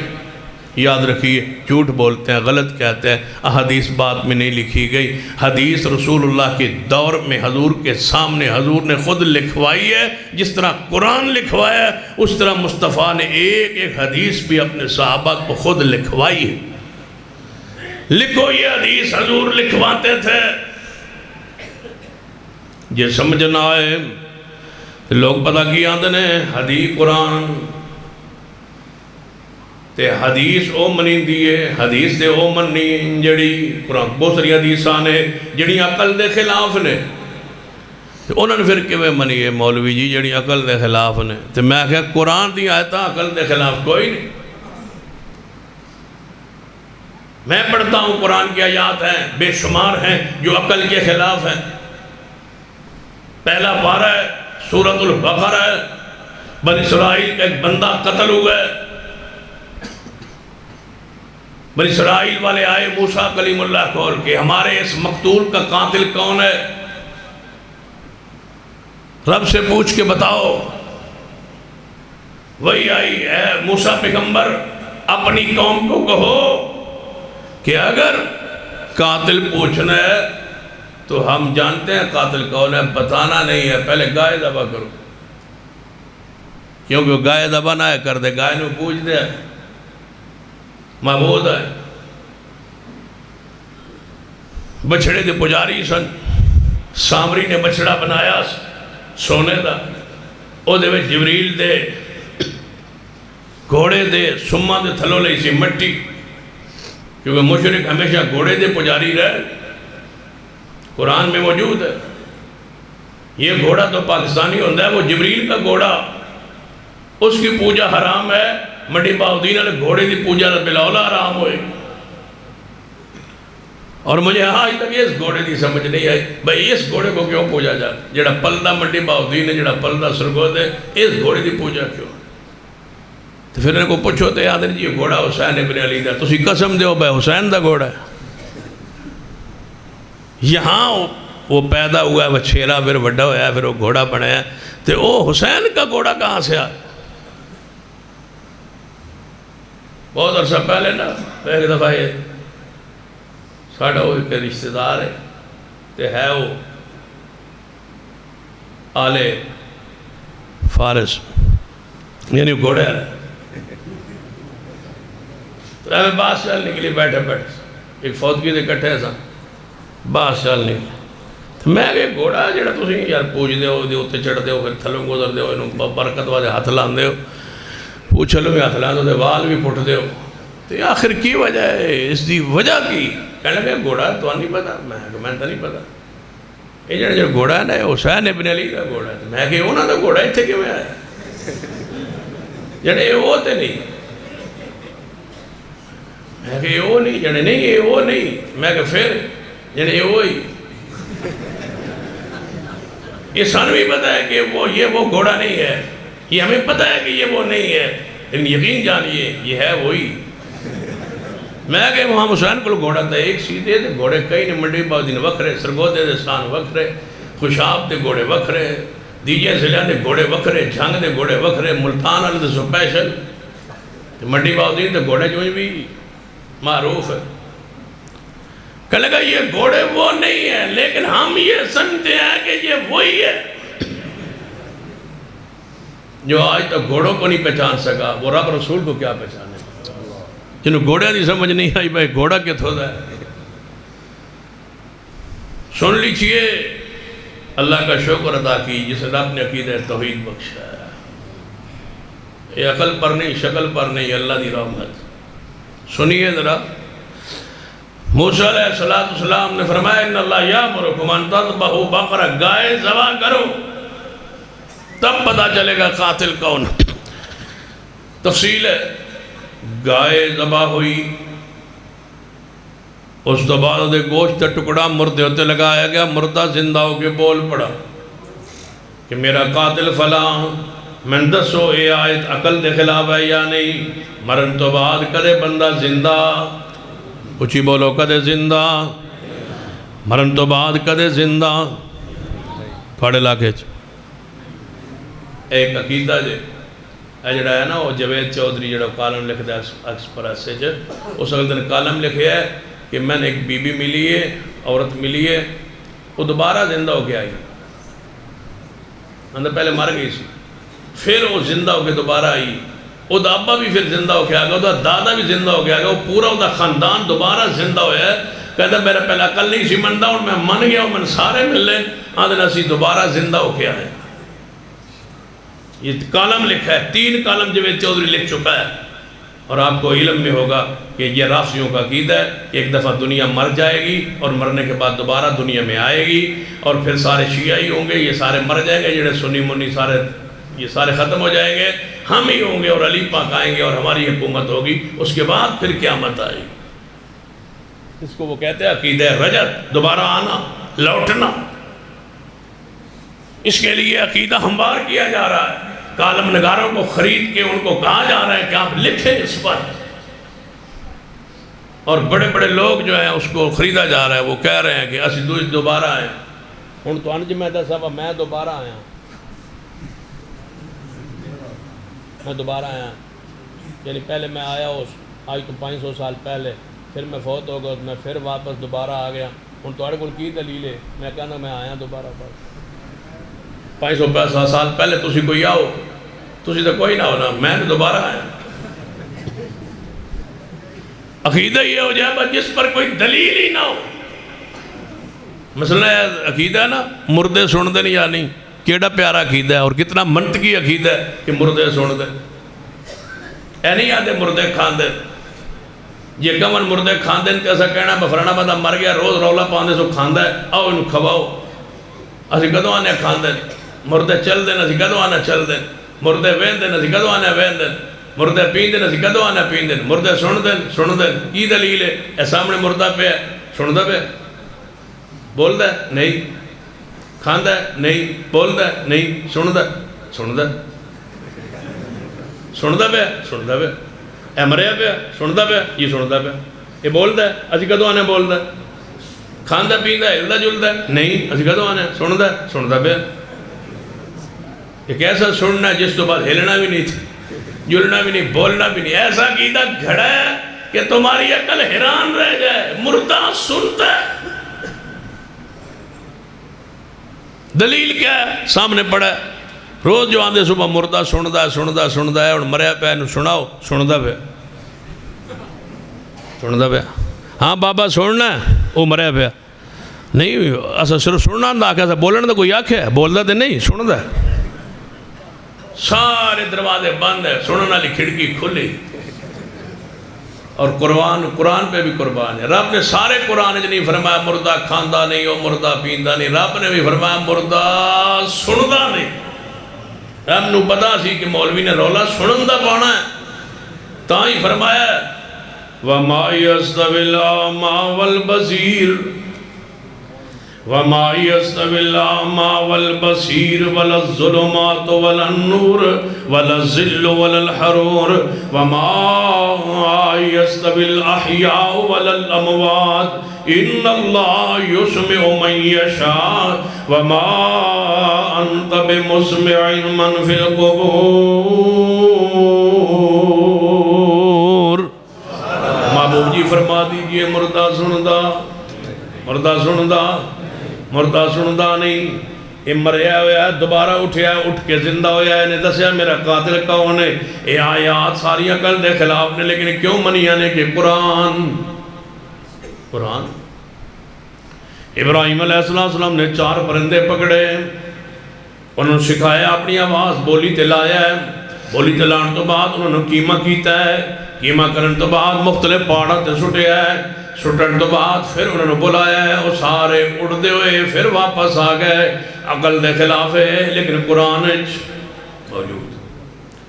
یاد رکھیے جھوٹ بولتے ہیں، غلط کہتے ہیں، احادیث بعد میں نہیں لکھی گئی۔ حدیث رسول اللہ کے دور میں حضور کے سامنے حضور نے خود لکھوائی ہے۔ جس طرح قرآن لکھوایا ہے اس طرح مصطفیٰ نے ایک ایک حدیث بھی اپنے صحابہ کو خود لکھوائی ہے۔ لکھو یہ حدیث حضور لکھواتے تھے۔ یہ سمجھنا ہے لوگ پتہ کی آندے نے حدیث قرآن تے حدیث او منی دیئے، حدیث تے او منی جڑی قرآن بہت ساری حدیثاں نے جڑی عقل دے خلاف نے، انہوں نے پھر کیویں منی ہے مولوی جی جڑی عقل دے خلاف نے؟ تے میں کہا قرآن دی آیتاں عقل دے خلاف کوئی نہیں۔ میں پڑھتا ہوں قرآن کی آیات ہیں بے شمار ہیں جو عقل کے خلاف ہیں۔ پہلا پارہ ہے سورۃ البقرہ ہے، بنی اسرائیل کا ایک بندہ قتل ہوا ہے۔ بنی اسرائیل والے آئے موسیٰ کلیم اللہ کھول کے، ہمارے اس مقتول کا قاتل کون ہے؟ رب سے پوچھ کے بتاؤ۔ وہی آئی، اے موسیٰ پیغمبر اپنی قوم کو کہو کہ اگر قاتل پوچھنا ہے تو ہم جانتے ہیں قاتل کون ہے، بتانا نہیں ہے، پہلے گائے ذبح کرو، کیونکہ گائے ذبح نہ کر دے، گائے نے پوچھ دے معبود ہے۔ بچڑے دے پجاری سن، سامری نے بچڑا بنایا سونے دا، او دے وچ جبریل دے گھوڑے دے سما دے تھلو لئی سی مٹی، کیونکہ مشرک ہمیشہ گھوڑے دے پجاری رہے، قرآن میں موجود ہے۔ یہ گھوڑا تو پاکستانی ہوتا ہے، وہ جبریل کا گھوڑا، اس کی پوجا حرام ہے۔ مڈی باؤدین نے گھوڑے دی پوجا بلاولا حرام ہوئے، اور مجھے آج تک اس گھوڑے دی سمجھ نہیں آئی بھئی اس گھوڑے کو کیوں پوجا جاتا، جڑا پلدہ مڈی باؤدین ہے، جڑا پلدہ سرگود ہے، اس گھوڑے دی پوجا کیوں؟ تو پھر ان کو پوچھو تو یاد نہیں جی یہ گھوڑا حسین ابن علی دا، تسی قسم دیو بھائی حسین دا گھوڑا ہے۔ یہاں وہ پیدا ہوا ہے، وہ چھیرا پھر بڑا ہوا ہے، پھر وہ گھوڑا بنایا ہے، تو وہ حسین کا گھوڑا کہاں سے آیا؟ بہت عرصہ پہلے نا ایک دفعہ یہ ساڑھا وہ ایک رشتہ دار ہے، تو ہے وہ آل فارس، یعنی گھوڑے ہے، تو ہمیں بات چل نکلی بیٹھے ایک فوتگی دے کٹھے سا بات چل نکلی، تو میں کہ گھوڑا جڑا تسی یار پوچھ دے ہو دے ہوتے چڑھ دے ہو پھر تھلوں گزر دے ہو انہوں برکت والے ہاتھ لان دے ہو، پوچھلو بھی ہاتھ لان دے وال بھی پھٹ دے ہو، تو آخر کی وجہ ہے اس دی وجہ کی؟ کہنے لگے گھوڑا تو نہیں پتا، میں تو نہیں پتا، یہ جڑا جو گھوڑا ہے نا حسین ابن علی کا گھوڑا ہے، میں کہ انہوں نے گھوڑا اتھے کیوں آیا جڑے وہ تے نہیں، میں کہ یہ وہ نہیں جنے نہیں یہ وہ نہیں میں کہ پھر جنے یہ وہی یہ سن بھی پتہ ہے کہ وہ گھوڑا نہیں ہے یہ ہمیں پتہ ہے کہ یہ وہ نہیں ہے لیکن یقین جانیے یہ ہے وہی میں کہ محمد حسین کو گھوڑا تھا ایک سیدھے تھے گھوڑے کئی نے منڈی باؤ دن وکھرے سرگودے دے سان وکھرے خوشاب دے گھوڑے وکھرے دیجے ضلع دے گھوڑے وکھرے جھنگ دے گھوڑے وکھرے ملتان والے دے سپیشل منڈی باؤ دن دے گھوڑے جو بھی معروف ہے کہ لگا یہ گھوڑے وہ نہیں ہیں لیکن ہم یہ سمجھتے ہیں کہ یہ وہی ہے جو آج تک گھوڑوں کو نہیں پہچان سکا وہ رب رسول کو کیا پہچانے جنہوں گھوڑے دی سمجھ نہیں آئی بھائی گھوڑا کیا تھوڑا ہے سن لیجئے اللہ کا شکر ادا کی جسے رب نے عقیدہ توحید بخشا ہے یہ عقل پر نہیں شکل پر نہیں اللہ دی رحمت سنیے ذرا موسیٰ علیہ السلام نے فرمایا ان اللہ یامرکم ان تذبحوا بقرہ گائے ذبح کرو تب پتا چلے گا قاتل کون تفصیل ہے گائے ذبح ہوئی اس تو بعد دے گوشت کا ٹکڑا مردے ہوتے لگایا گیا مردہ زندہ ہو کے بول پڑا کہ میرا قاتل فلاں میں دسو اے آیت عقل دے خلاف ہے یا نہیں مرن تو بعد کدے بندہ زندہ کچھ ہی بولو کدے زندہ مرن تو بعد کدے زندہ تھوڑے علاقے ایک عقیدہ جے اے جڑا ہے نا وہ جوید چودھری جڑا کالم لکھ دیا ایکسپریس سے اس وقت نے کالم لکھے ہے کہ میں نے ایک بی بی ملی ہے عورت ملی ہے وہ دوبارہ زندہ ہو کے آئی اندر پہلے مر گئی سی پھر وہ زندہ ہو کے دوبارہ آئی وہ ابا بھی پھر زندہ ہو کے آ گیا وہ دادا بھی زندہ ہو کے آ گیا وہ پورا وہ خاندان دوبارہ زندہ ہویا ہے کہتا میرا پہلا عقل نہیں سی منتا ہوں میں من گیا ہوں میں سارے مل لیں آدھے نسی دوبارہ زندہ ہو کے آئے یہ کالم لکھا ہے 3 کالم جوید چودھری لکھ چکا ہے اور آپ کو علم میں ہوگا کہ یہ رافضیوں کا عقیدہ ہے کہ ایک دفعہ دنیا مر جائے گی اور مرنے کے بعد دوبارہ دنیا میں آئے گی اور پھر سارے شیعہ ہی ہوں گے یہ سارے مر جائیں گے جڑے سنی منی سارے یہ سارے ختم ہو جائیں گے ہم ہی ہوں گے اور علی پاک آئیں گے اور ہماری حکومت ہوگی اس کے بعد پھر قیامت آئے گی اس کو وہ کہتے ہیں عقیدہ رجعت دوبارہ آنا لوٹنا اس کے لیے عقیدہ ہموار کیا جا رہا ہے کالم نگاروں کو خرید کے ان کو کہا جا رہا ہے کہ آپ لکھیں اس پر اور بڑے بڑے لوگ جو ہیں اس کو خریدا جا رہا ہے وہ کہہ رہے ہیں کہ اسی دوبارہ آئے ہوں تو انج میں دس صاحب میں دوبارہ آیا میں دوبارہ آیا یعنی پہلے میں آیا آج تو 500 سال پہلے پھر میں فوت ہو گیا میں پھر واپس دوبارہ آ گیا ہوں تھوڑے کو کی دلیل ہے میں کہنا میں آیا دوبارہ 500 سال پہلے تسی کوئی آؤ تسی تو کوئی نہ ہونا میں نے دوبارہ آیا عقیدہ یہ ہو جائے بس جس پر کوئی دلیل ہی نہ ہو مسئلہ عقیدہ ہے نا مردے سن دیں یا نہیں کیڑا پیارا عقیدہ ہے اور کتنا منطقی عقیدہ ہے کہ مردے سن دیں اے نہیں آتے مردے کھان دیں یہ کمن مردے کھان دیں ایسا کہنا بفرانا بندہ مر گیا روز رولا پاندے سو کھان دیں آؤ انہوں کھواؤ اسی کدو آنے کھان دیں مردے چل دیں اسی کدو آنے چل دیں مردے وین دیں اسی کدو آنے وین دیں مردے پین دیں اسی کدو آنے پین دیں مردے سن دیں کی دلیل ہے اے سامنے مردہ پہ ہے سن دے پہ بول دے نہیں کھان دے نہیں بول دے نہیں سن دے پہ اے مریا پہ سن دے پہ یہ سن دے پہ یہ بول دے اسی کدو آنے بول دے کھان دے پین دے ہلدا جل دے نہیں اسی کدو آنے سن دے پہ ایک ایسا سننا جس تو بعد ہلنا بھی نہیں تھی جلنا بھی نہیں بولنا بھی نہیں ایسا عقیدہ گھڑا ہے کہ تمہاری عقل حیران رہ جائے مردہ سنتا ہے دلیل کیا ہے سامنے پڑا ہے روز جو آندے صبح مردہ سندا ہے اور مریا پہ انہوں سناؤ سندا پہ ہاں بابا سننا ہے وہ مریا پہ نہیں ایسا صرف سننا دا آکھا بولنا دا کوئی آکھے بولدا تے نہیں سندا ہے سارے دروازے بند ہیں سننے والی کھڑکی کھلی اور قرآن پہ بھی قربان ہے رب نے سارے قرآن نہیں فرمایا مردہ کھاندہ نہیں اور مردہ پیندہ نہیں رب نے بھی فرمایا مردہ سندا نہیں رب نو پتا سی کہ مولوی نے رولا سنن دا پانا ہے تاں ہی فرمایا وما يستوي الأعمى والبصير وما يستوي الأعمى والبصير ولا الظلمات ولا النور ولا الظل ولا الحرور وما يستوي الأحياء ولا الأموات إن الله يسمع من يشاء وما أنت بمسمع من في القبور. محبوب جی فرما دیجئے مردہ سندہ مردہ سندہ نہیں. یہ مریا ہوا ہے دوبارہ اٹھیا ہے اٹھ کے زندہ ہویا ہے. نے دسیا میرا قاتل کون ہے. یہ آیات ساری عقل دے خلاف نے لیکن کیوں منیا نے کہ قرآن ابراہیم علیہ السلام نے 4 پرندے پکڑے. انہوں نے سکھایا اپنی آواز بولی تلایا ہے. بولی تلان تو بعد انہوں نے قیمہ کیتا ہے. قیمہ کرن تو بعد مختلف پہاڑوں تے سٹیا ہے. سٹن تو بعد پھر انہوں نے بلایا ہے. وہ سارے اڑتے ہوئے پھر واپس آ گئے. عقل دے خلاف ہے لیکن قرآن موجود.